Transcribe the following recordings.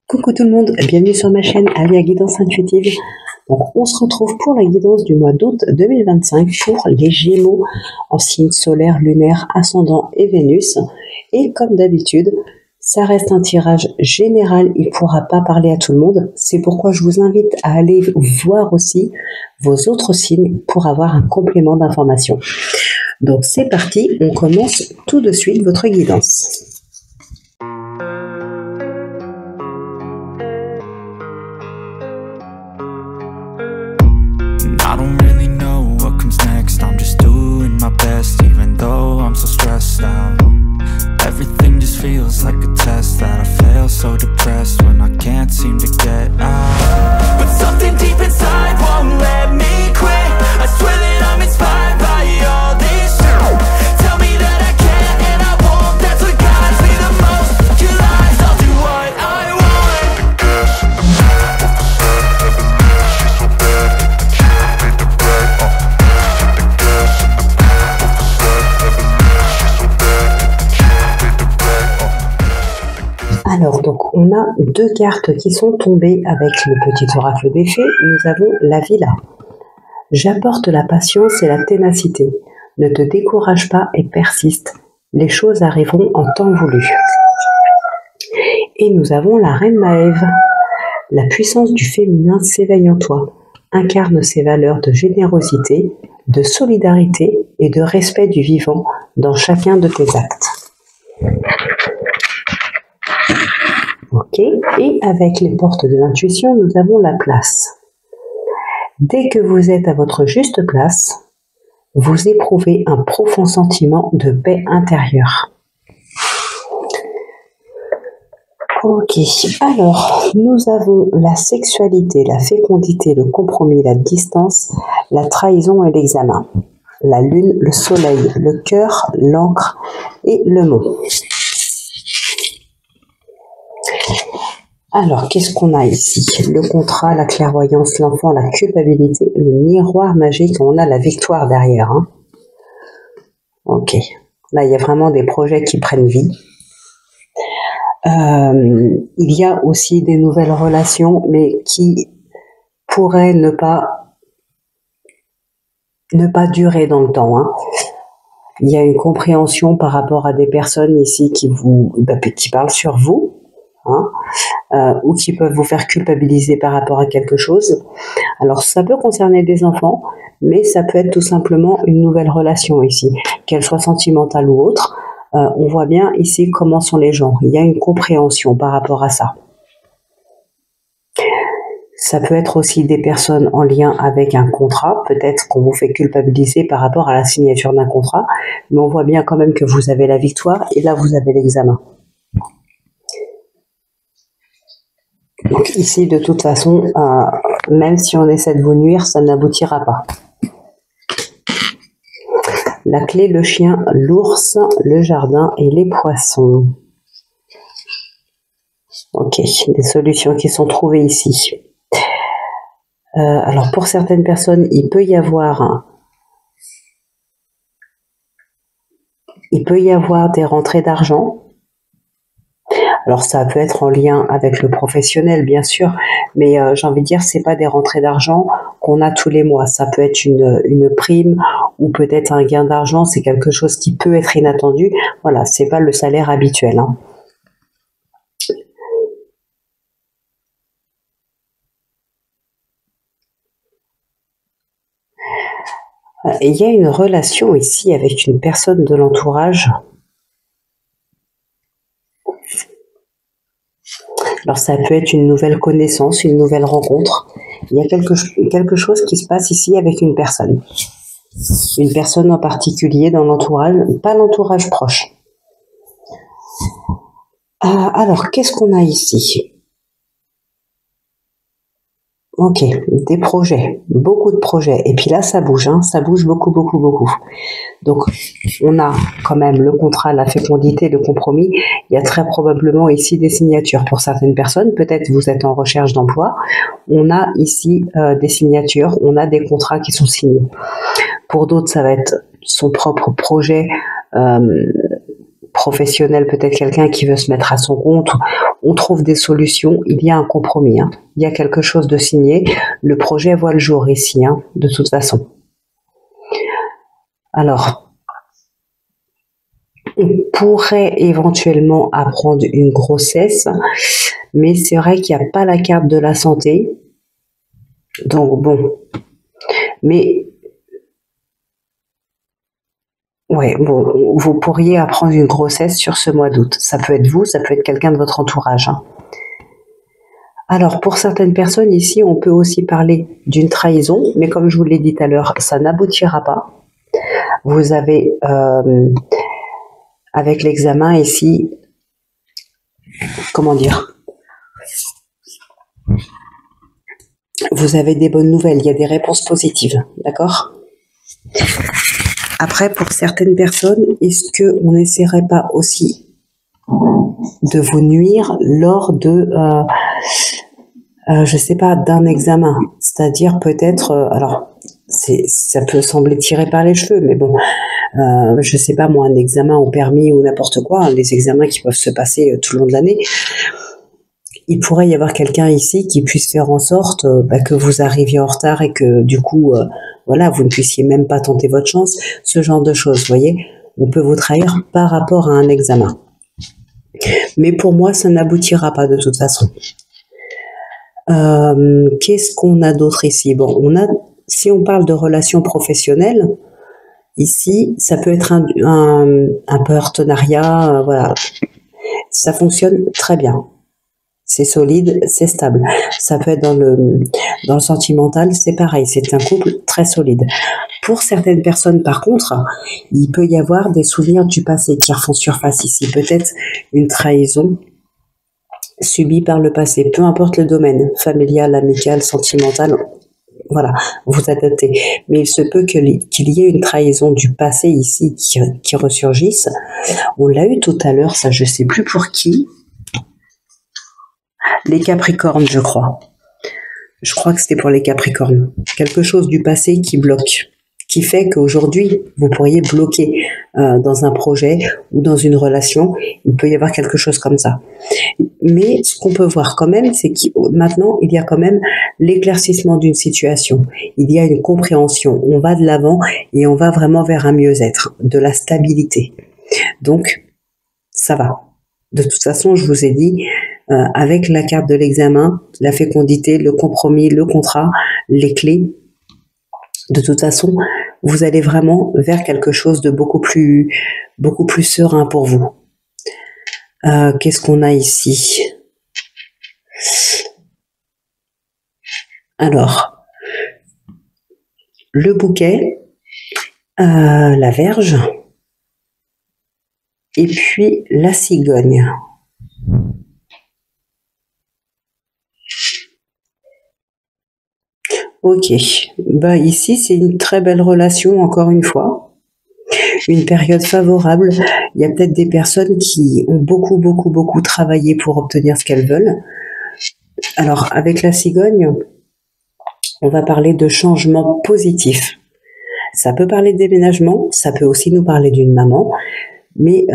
Coucou tout le monde, bienvenue sur ma chaîne Alia Guidance Intuitive. Donc on se retrouve pour la guidance du mois d'août 2025 pour les Gémeaux en signe solaire, lunaire, ascendant et Vénus. Et comme d'habitude, ça reste un tirage général, il ne pourra pas parler à tout le monde. C'est pourquoi je vous invite à aller voir aussi vos autres signes pour avoir un complément d'information. Donc c'est parti, on commence tout de suite votre guidance. I don't really know what comes next. I'm just doing my best, even though I'm so stressed out. Everything just feels like a test that I fail, so depressed when I can't seem to get out. But something deep inside won't let me quit. I swear that I'm inspired by all this shit. Tell me that I can and I won't. That's what guides me the most. Your lies, I'll do what I want. Alors, donc, on a deux cartes qui sont tombées avec le petit oracle des fées. Nous avons la Villa. J'apporte la patience et la ténacité. Ne te décourage pas et persiste. Les choses arriveront en temps voulu. Et nous avons la Reine Maève. La puissance du féminin s'éveille en toi. Incarne ses valeurs de générosité, de solidarité et de respect du vivant dans chacun de tes actes. Ok, et avec les portes de l'intuition, nous avons la place. Dès que vous êtes à votre juste place, vous éprouvez un profond sentiment de paix intérieure. Ok, alors, nous avons la sexualité, la fécondité, le compromis, la distance, la trahison et l'examen. La lune, le soleil, le cœur, l'encre et le mont. Alors, qu'est-ce qu'on a ici? Le contrat, la clairvoyance, l'enfant, la culpabilité, le miroir magique, on a la victoire derrière. Hein. Ok, là il y a vraiment des projets qui prennent vie. Il y a aussi des nouvelles relations, mais qui pourraient ne pas durer dans le temps. Hein. Il y a une compréhension par rapport à des personnes ici qui parlent sur vous. Hein, ou qui peuvent vous faire culpabiliser par rapport à quelque chose. Alors ça peut concerner des enfants, mais ça peut être tout simplement une nouvelle relation ici, qu'elle soit sentimentale ou autre. On voit bien ici comment sont les gens. Il y a une compréhension par rapport à ça. Ça peut être aussi des personnes en lien avec un contrat. Peut-être qu'on vous fait culpabiliser par rapport à la signature d'un contrat, mais on voit bien quand même que vous avez la victoire et là vous avez l'examen. Donc ici, de toute façon, même si on essaie de vous nuire, ça n'aboutira pas. La clé, le chien, l'ours, le jardin et les poissons. Ok, des solutions qui sont trouvées ici. Alors pour certaines personnes, il peut y avoir des rentrées d'argent. Alors ça peut être en lien avec le professionnel bien sûr, mais j'ai envie de dire c'est pas des rentrées d'argent qu'on a tous les mois. Ça peut être une prime ou peut-être un gain d'argent, c'est quelque chose qui peut être inattendu. Voilà, c'est pas le salaire habituel. Hein. Et il y a une relation ici avec une personne de l'entourage. Alors ça peut être une nouvelle connaissance, une nouvelle rencontre. Il y a quelque chose qui se passe ici avec une personne. Une personne en particulier dans l'entourage, pas l'entourage proche. Alors, qu'est-ce qu'on a ici? Ok, des projets, beaucoup de projets. Et puis là, ça bouge, hein, ça bouge beaucoup, beaucoup, beaucoup. Donc, on a quand même le contrat, la fécondité, le compromis. Il y a très probablement ici des signatures pour certaines personnes. Peut-être vous êtes en recherche d'emploi. On a ici des signatures, on a des contrats qui sont signés. Pour d'autres, ça va être son propre projet professionnel, peut-être quelqu'un qui veut se mettre à son compte, on trouve des solutions, il y a un compromis, hein. Il y a quelque chose de signé, le projet voit le jour ici, hein, de toute façon. Alors, on pourrait éventuellement apprendre une grossesse, mais c'est vrai qu'il n'y a pas la carte de la santé, donc bon, mais ouais, bon, vous pourriez apprendre une grossesse sur ce mois d'août. Ça peut être vous, ça peut être quelqu'un de votre entourage, hein. Alors, pour certaines personnes ici, on peut aussi parler d'une trahison, mais comme je vous l'ai dit tout à l'heure, ça n'aboutira pas. Vous avez, avec l'examen ici, comment dire, vous avez des bonnes nouvelles, il y a des réponses positives, d'accord? Après, pour certaines personnes, est-ce qu'on n'essaierait pas aussi de vous nuire lors de, je sais pas, d'un examen? C'est-à-dire peut-être, alors, ça peut sembler tiré par les cheveux, mais bon, je sais pas moi, un examen au permis ou n'importe quoi, hein, les examens qui peuvent se passer tout le long de l'année. Il pourrait y avoir quelqu'un ici qui puisse faire en sorte que vous arriviez en retard et que du coup, voilà, vous ne puissiez même pas tenter votre chance, ce genre de choses, vous voyez. On peut vous trahir par rapport à un examen. Mais pour moi, ça n'aboutira pas de toute façon. Qu'est-ce qu'on a d'autre ici? Bon, si on parle de relations professionnelles, ici, ça peut être un partenariat, voilà. Ça fonctionne très bien. C'est solide, c'est stable. Ça peut être dans le sentimental, c'est pareil, c'est un couple très solide. Pour certaines personnes, par contre, il peut y avoir des souvenirs du passé qui refont surface ici. Peut-être une trahison subie par le passé, peu importe le domaine, familial, amical, sentimental, voilà, vous adaptez. Mais il se peut qu'il y ait une trahison du passé ici qui ressurgisse. On l'a eu tout à l'heure, ça je sais plus pour qui. Les Capricornes, je crois. Je crois que c'était pour les Capricornes. Quelque chose du passé qui bloque, qui fait qu'aujourd'hui, vous pourriez bloquer dans un projet ou dans une relation. Il peut y avoir quelque chose comme ça. Mais ce qu'on peut voir quand même, c'est que maintenant, il y a quand même l'éclaircissement d'une situation. Il y a une compréhension. On va de l'avant et on va vraiment vers un mieux-être, de la stabilité. Donc, ça va. De toute façon, je vous ai dit, avec la carte de l'examen, la fécondité, le compromis, le contrat, les clés, de toute façon, vous allez vraiment vers quelque chose de beaucoup plus serein pour vous. Qu'est-ce qu'on a ici? Alors, le bouquet, la verge, et puis la cigogne. Ok, bah ici c'est une très belle relation encore une fois, une période favorable. Il y a peut-être des personnes qui ont beaucoup travaillé pour obtenir ce qu'elles veulent. Alors avec la cigogne, on va parler de changements positifs. Ça peut parler de déménagement, ça peut aussi nous parler d'une maman, mais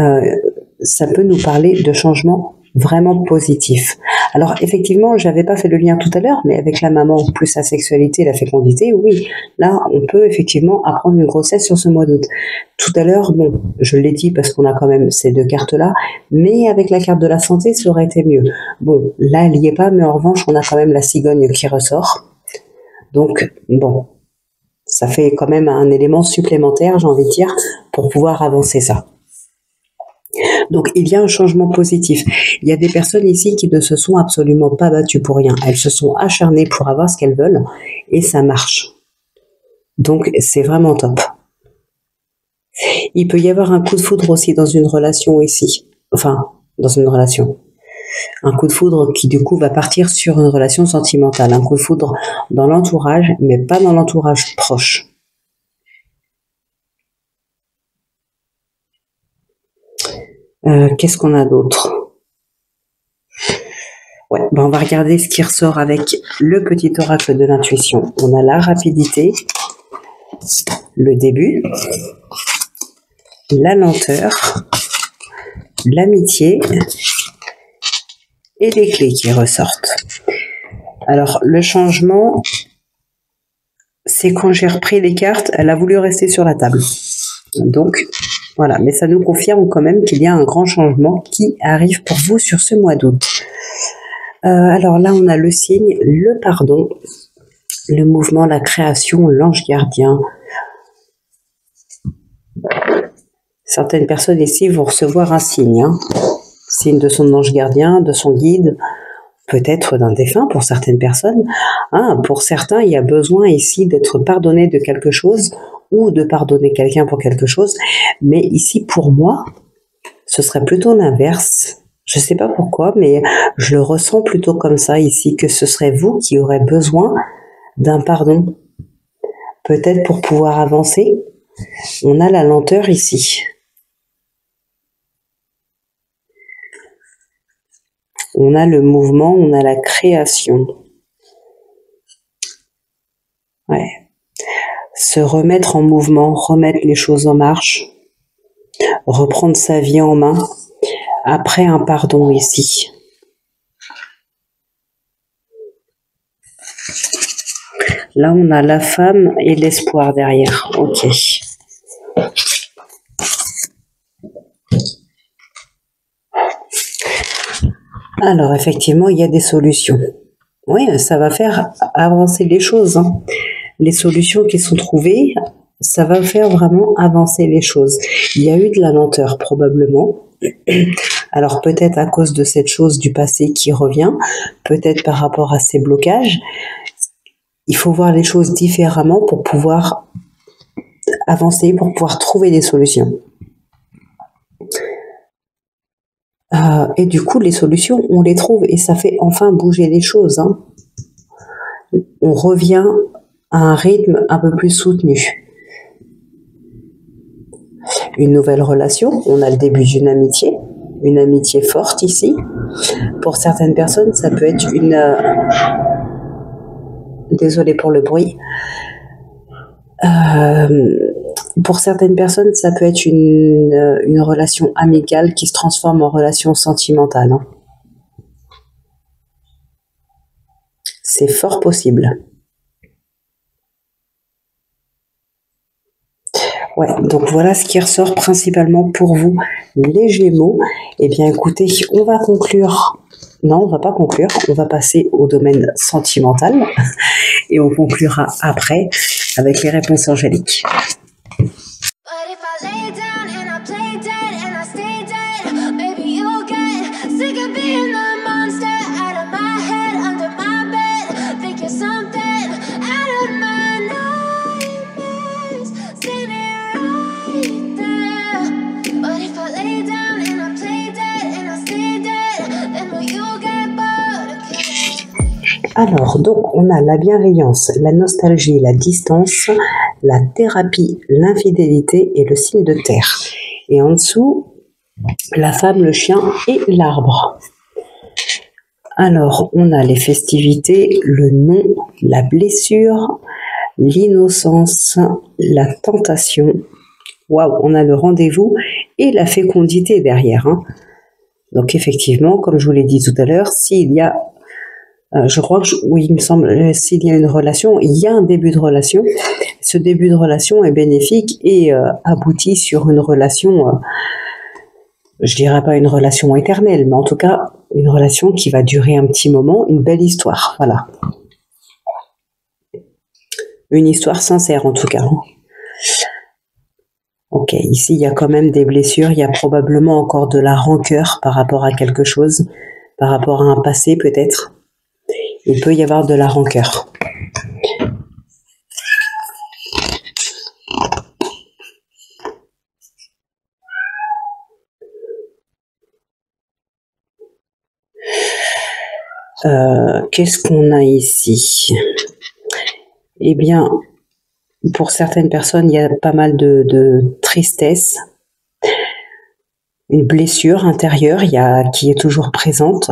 ça peut nous parler de changements vraiment positifs. Alors effectivement, j'avais pas fait le lien tout à l'heure, mais avec la maman plus sa sexualité, la fécondité, oui, là on peut effectivement apprendre une grossesse sur ce mois d'août. Tout à l'heure, bon, je l'ai dit parce qu'on a quand même ces deux cartes-là, mais avec la carte de la santé, ça aurait été mieux. Bon, là elle n'y est pas, mais en revanche, on a quand même la cigogne qui ressort. Donc, bon, ça fait quand même un élément supplémentaire, j'ai envie de dire, pour pouvoir avancer ça. Donc, il y a un changement positif. Il y a des personnes ici qui ne se sont absolument pas battues pour rien. Elles se sont acharnées pour avoir ce qu'elles veulent et ça marche. Donc, c'est vraiment top. Il peut y avoir un coup de foudre aussi dans une relation ici. Enfin, dans une relation. Un coup de foudre qui, du coup, va partir sur une relation sentimentale. Un coup de foudre dans l'entourage, mais pas dans l'entourage proche. Qu'est-ce qu'on a d'autre? Ouais, ben on va regarder ce qui ressort avec le petit oracle de l'intuition. On a la rapidité, le début, la lenteur, l'amitié et les clés qui ressortent. Alors, le changement, c'est quand j'ai repris les cartes, elle a voulu rester sur la table. Donc, voilà. Mais ça nous confirme quand même qu'il y a un grand changement qui arrive pour vous sur ce mois d'août. Alors là, on a le signe, le pardon, le mouvement, la création, l'ange gardien. Certaines personnes ici vont recevoir un signe. Signe de son ange gardien, de son guide, peut-être d'un défunt pour certaines personnes. Pour certains, il y a besoin ici d'être pardonné de quelque chose ou de pardonner quelqu'un pour quelque chose. Mais ici, pour moi, ce serait plutôt l'inverse. Je ne sais pas pourquoi, mais je le ressens plutôt comme ça ici, que ce serait vous qui aurez besoin d'un pardon. Peut-être pour pouvoir avancer. On a la lenteur ici. On a le mouvement, on a la création. Ouais. Se remettre en mouvement, remettre les choses en marche, reprendre sa vie en main, après un pardon ici. Là, on a la femme et l'espoir derrière. Ok. Alors, effectivement, il y a des solutions. Oui, ça va faire avancer les choses. Les solutions qui sont trouvées, ça va faire vraiment avancer les choses. Il y a eu de la lenteur, probablement. Alors, peut-être à cause de cette chose du passé qui revient, peut-être par rapport à ces blocages. Il faut voir les choses différemment pour pouvoir avancer, pour pouvoir trouver des solutions. Et du coup, les solutions, on les trouve et ça fait enfin bouger les choses. On revient à un rythme un peu plus soutenu. Une nouvelle relation, on a le début d'une amitié, une amitié forte ici. Pour certaines personnes, ça peut être une... Désolée pour le bruit. Pour certaines personnes, ça peut être une relation amicale qui se transforme en relation sentimentale. C'est fort possible. Ouais, donc voilà ce qui ressort principalement pour vous, les Gémeaux. Eh bien, écoutez, on va conclure. Non, on va pas conclure. On va passer au domaine sentimental et on conclura après avec les réponses angéliques. Alors, donc, on a la bienveillance, la nostalgie, la distance, la thérapie, l'infidélité et le signe de terre. Et en dessous, la femme, le chien et l'arbre. Alors, on a les festivités, le nom, la blessure, l'innocence, la tentation. Waouh, on a le rendez-vous et la fécondité derrière. Donc, effectivement, comme je vous l'ai dit tout à l'heure, s'il y a je crois que, oui, il me semble, s'il y a une relation, il y a un début de relation. Ce début de relation est bénéfique et aboutit sur une relation, je dirais pas une relation éternelle, mais en tout cas, une relation qui va durer un petit moment, une belle histoire, voilà. Une histoire sincère, en tout cas. Ok, ici, il y a quand même des blessures, il y a probablement encore de la rancœur par rapport à quelque chose, par rapport à un passé peut-être. Il peut y avoir de la rancœur. Qu'est-ce qu'on a ici? Eh bien, pour certaines personnes, il y a pas mal de tristesse, une blessure intérieure qui est toujours présente.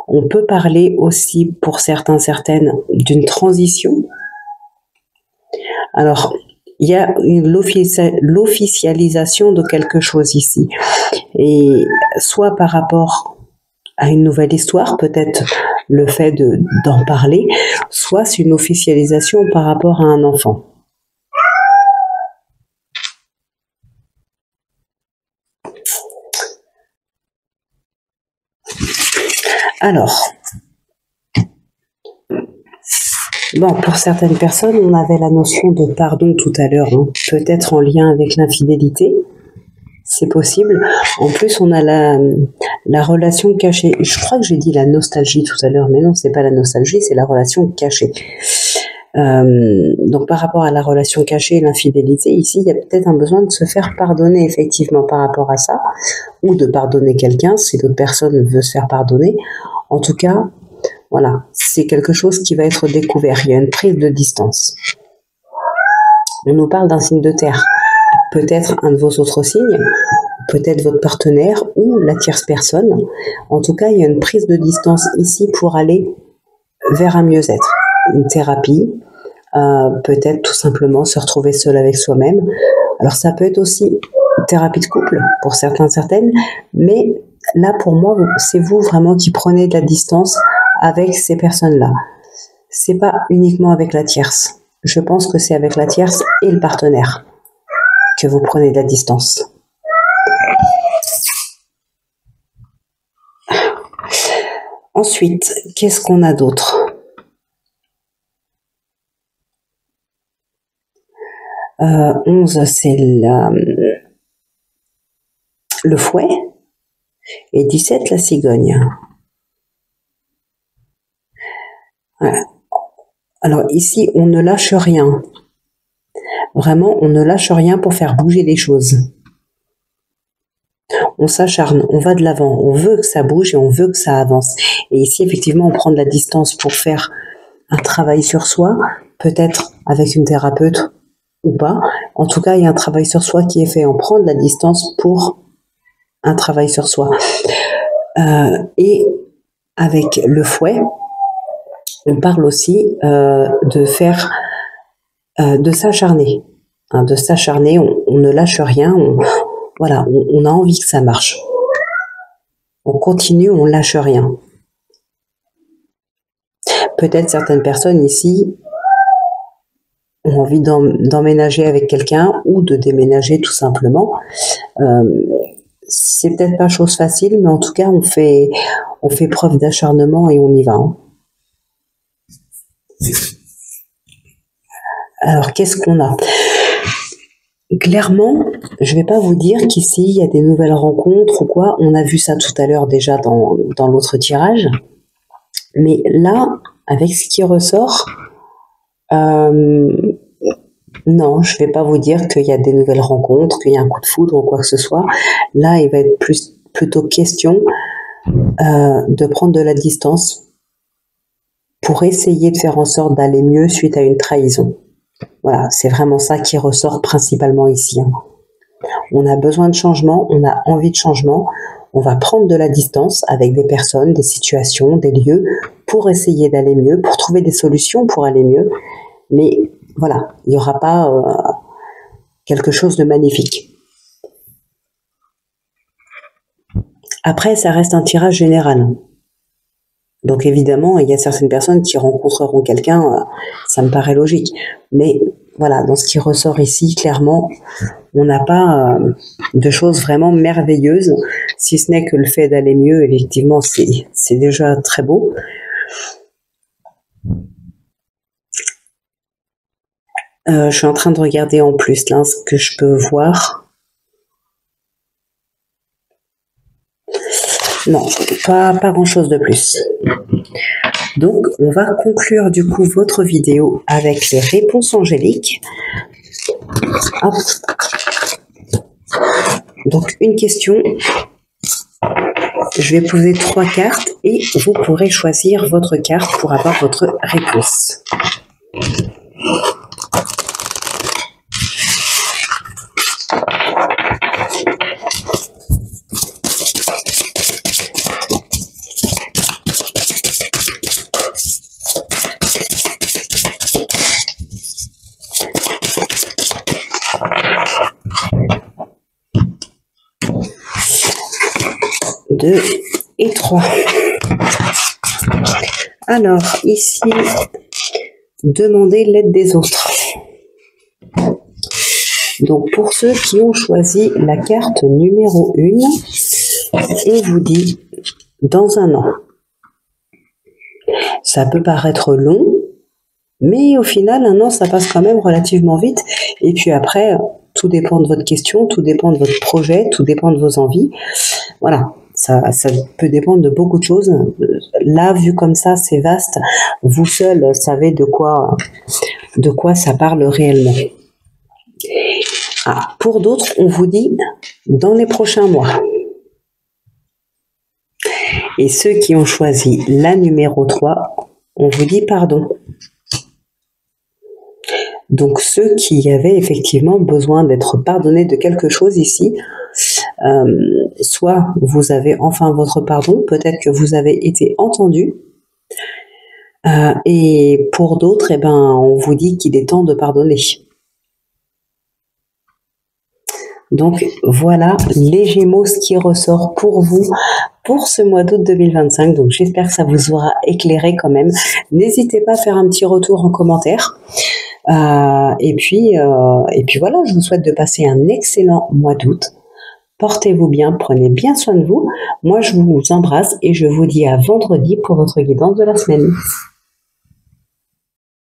On peut parler aussi, pour certains, certaines, d'une transition. Alors, il y a l'officialisation de quelque chose ici. Et soit par rapport à une nouvelle histoire, peut-être le fait d'en parler, soit c'est une officialisation par rapport à un enfant. Alors, bon, pour certaines personnes, on avait la notion de pardon tout à l'heure, hein, peut-être en lien avec l'infidélité, c'est possible. En plus, on a la relation cachée. Je crois que j'ai dit la nostalgie tout à l'heure, mais non, c'est pas la nostalgie, c'est la relation cachée. Donc par rapport à la relation cachée et l'infidélité, ici, il y a peut-être un besoin de se faire pardonner effectivement par rapport à ça, ou de pardonner quelqu'un si l'autre personne veut se faire pardonner. En tout cas, voilà, c'est quelque chose qui va être découvert. Il y a une prise de distance. On nous parle d'un signe de terre. Peut-être un de vos autres signes, peut-être votre partenaire ou la tierce personne. En tout cas, il y a une prise de distance ici pour aller vers un mieux-être. Une thérapie, peut-être tout simplement se retrouver seul avec soi-même. Alors ça peut être aussi une thérapie de couple pour certains, certaines, mais là pour moi, c'est vous vraiment qui prenez de la distance avec ces personnes-là. C'est pas uniquement avec la tierce. Je pense que c'est avec la tierce et le partenaire que vous prenez de la distance. Ensuite, qu'est-ce qu'on a d'autre? 11, c'est le fouet, et 17, la cigogne. Voilà. Alors ici, on ne lâche rien. Vraiment, on ne lâche rien pour faire bouger les choses. On s'acharne, on va de l'avant, on veut que ça bouge et on veut que ça avance. Et ici, effectivement, on prend de la distance pour faire un travail sur soi, peut-être avec une thérapeute ou pas. En tout cas, il y a un travail sur soi qui est fait. On prend de la distance pour un travail sur soi. Et avec le fouet, on parle aussi de faire, de s'acharner. Hein, de s'acharner, on ne lâche rien, voilà, on a envie que ça marche. On continue, on lâche rien. Peut-être certaines personnes ici ont envie d'emménager avec quelqu'un ou de déménager tout simplement. C'est peut-être pas chose facile, mais en tout cas, on fait preuve d'acharnement et on y va. Hein. Alors, qu'est-ce qu'on a? Clairement, je vais pas vous dire qu'ici, il y a des nouvelles rencontres ou quoi. On a vu ça tout à l'heure déjà dans l'autre tirage. Mais là, avec ce qui ressort, non, je vais pas vous dire qu'il y a des nouvelles rencontres, qu'il y a un coup de foudre ou quoi que ce soit. Là, il va être plutôt question de prendre de la distance pour essayer de faire en sorte d'aller mieux suite à une trahison. Voilà, c'est vraiment ça qui ressort principalement ici. Hein. On a besoin de changement, on a envie de changement, on va prendre de la distance avec des personnes, des situations, des lieux pour essayer d'aller mieux, pour trouver des solutions pour aller mieux. Mais voilà, il n'y aura pas quelque chose de magnifique. Après, ça reste un tirage général. Donc évidemment, il y a certaines personnes qui rencontreront quelqu'un, ça me paraît logique. Mais voilà, dans ce qui ressort ici, clairement, on n'a pas de choses vraiment merveilleuses, si ce n'est que le fait d'aller mieux, effectivement, c'est déjà très beau. Je suis en train de regarder en plus là ce que je peux voir. Non, pas grand-chose de plus. Donc, on va conclure du coup votre vidéo avec les réponses angéliques. Hop. Donc, une question. Je vais poser 3 cartes et vous pourrez choisir votre carte pour avoir votre réponse. 2 et 3. Alors, ici, demandez l'aide des autres. Donc, pour ceux qui ont choisi la carte numéro 1, on vous dit dans un an. Ça peut paraître long, mais au final, un an, ça passe quand même relativement vite. Et puis après, tout dépend de votre question, tout dépend de votre projet, tout dépend de vos envies. Voilà, ça peut dépendre de beaucoup de choses. Là, vu comme ça, c'est vaste. Vous seul savez de quoi ça parle réellement. Ah, pour d'autres, on vous dit dans les prochains mois. Et ceux qui ont choisi la numéro 3, on vous dit pardon. Donc ceux qui avaient effectivement besoin d'être pardonnés de quelque chose ici, soit vous avez enfin votre pardon, peut-être que vous avez été entendu, et pour d'autres, eh ben, on vous dit qu'il est temps de pardonner. Donc voilà les Gémeaux, ce qui ressort pour vous pour ce mois d'août 2025. Donc j'espère que ça vous aura éclairé quand même. N'hésitez pas à faire un petit retour en commentaire. Et puis voilà, je vous souhaite de passer un excellent mois d'août. Portez-vous bien, prenez bien soin de vous. Moi, je vous embrasse et je vous dis à vendredi pour votre guidance de la semaine.